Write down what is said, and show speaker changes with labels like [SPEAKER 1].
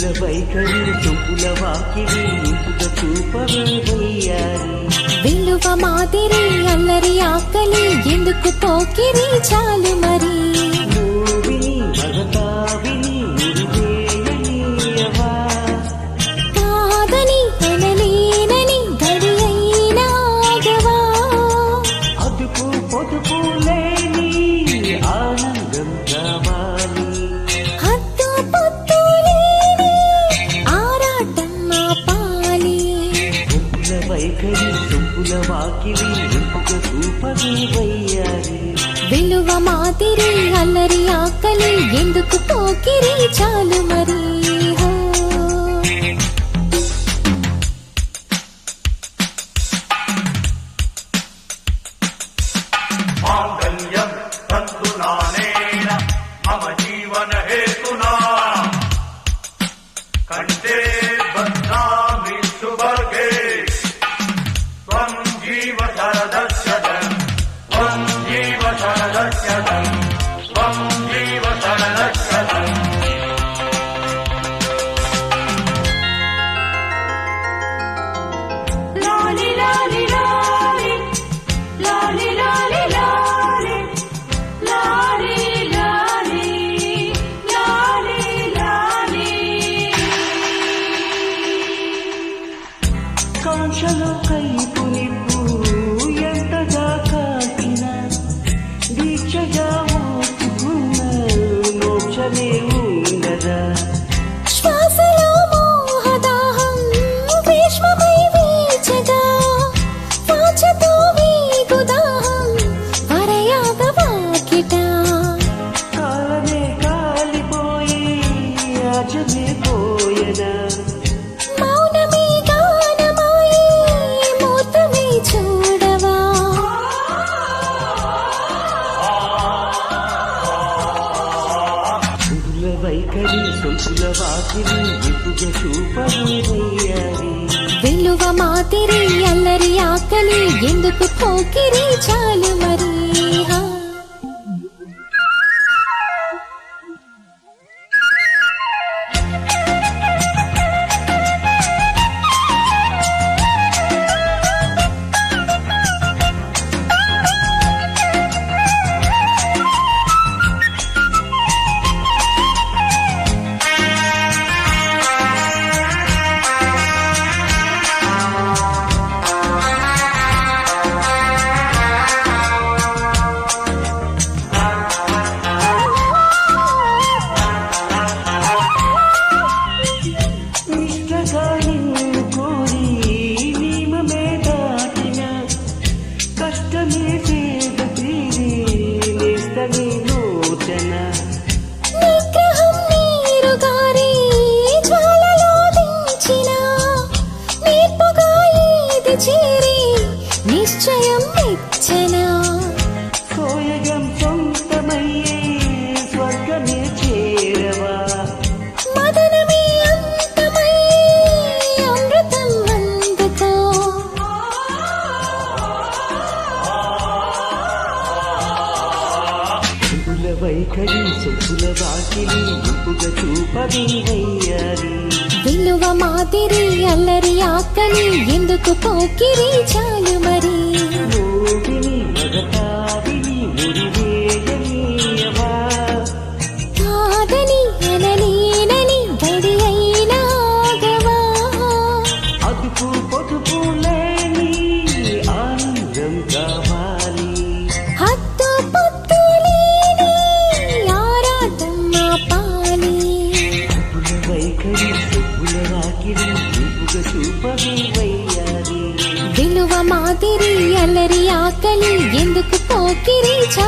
[SPEAKER 1] చెప్పుల వైఖరి చెప్పుల వాకిలి ఇంపుగా చూపవే వయ్యారి
[SPEAKER 2] విలువ మాదిరి అల్లరి ఆకలి ఎందుకు పోకిరి చాలు మరి
[SPEAKER 1] మూవిని మగతావిని మురివేయనీయవా
[SPEAKER 2] కాదని ఎనలేనని గడి అయినాగవా
[SPEAKER 1] అదుపు పొదుపు లేని ఆనందం కావాలి
[SPEAKER 2] హద్దు పొద్దు లేని ఆరాటం ఆపాలి
[SPEAKER 1] చెప్పుల వైఖరి చెప్పుల వాకిలి ఇంపుగా చూపవే వయ్యారి
[SPEAKER 2] విలువ మాదిరి అల్లరి ఆకలి ఎందుకు పోకిరి చాలు మరి హో.
[SPEAKER 3] माङ्गल्यं तन्तुनानेन मम जीवनहेतुना कण्ठे बध्नामि सुभगे त्वं जीव शरदस्यदं त्वं जीव शरदस्यदं त्वं जीव शरदस्यदम्
[SPEAKER 2] లాలి లాలి లాలి లాలి లాలి లాలి లాలి లాలి లాలి
[SPEAKER 1] కాంక్షలో కైపు నిప్పు ఎంతగా కాచిన దీక్షగా మోసుకున్న మోక్షమే ఉండదా
[SPEAKER 2] శ్వాసలో మోహదాహం గ్రీష్మమై వీచగా వాచతో వీగుదాహం వరయాగ వాకిట
[SPEAKER 1] కాలమే కాలిపోయి ఆచమే పోయనా
[SPEAKER 2] మౌనమే గానమాయి మూర్తమే చూడవా
[SPEAKER 1] చెప్పుల వైఖరి సొంతుల వాకిలి ఇంపుగా చూపవే వయ్యారి
[SPEAKER 2] విలువ మాదిరి అల్లరి ఆకలి ఎందుకు పోకిరి చాలు మరి హా.
[SPEAKER 1] నిష్టగా నిన్ను కోరి నియమమే దాటిన కష్టమే చేద తీరి నేస్తమే నూతన
[SPEAKER 2] నిగ్రహం నీరు గారి జ్వాలలో దించిన నేర్పుగా ఏది చేరి నిశ్చయం మెచ్చనా
[SPEAKER 1] సోయగం సొంతమయ్యే స్వర్గమే చేరవా
[SPEAKER 2] మదనమే అంతమై అమృతం అందుకో
[SPEAKER 1] చెప్పుల వైఖరి సొంతుల వాకిలి ఇంపుగా చూపవే వయ్యారి
[SPEAKER 2] విలువ మాదిరి అల్లరి ఆకలి ఎందుకు పోకిరి చాలు మరి
[SPEAKER 1] మోగిని మగతావిని మురివేయనీయవా
[SPEAKER 2] కాదని ఎనలేనని గడి అయినాగవా
[SPEAKER 1] అదుపు పొదుపు లేని ఆనందం కావాలి
[SPEAKER 2] హద్దు పొద్దు లేని ఆరాటం ఆపాలి
[SPEAKER 1] చెప్పుల వైఖరి చెప్పుల వాకిలి ఇంపుగా చూపవే వయ్యారి
[SPEAKER 2] విలువ మాదిరి అల్లరి ఆకలి ఎందుకు పోకిరి చాలు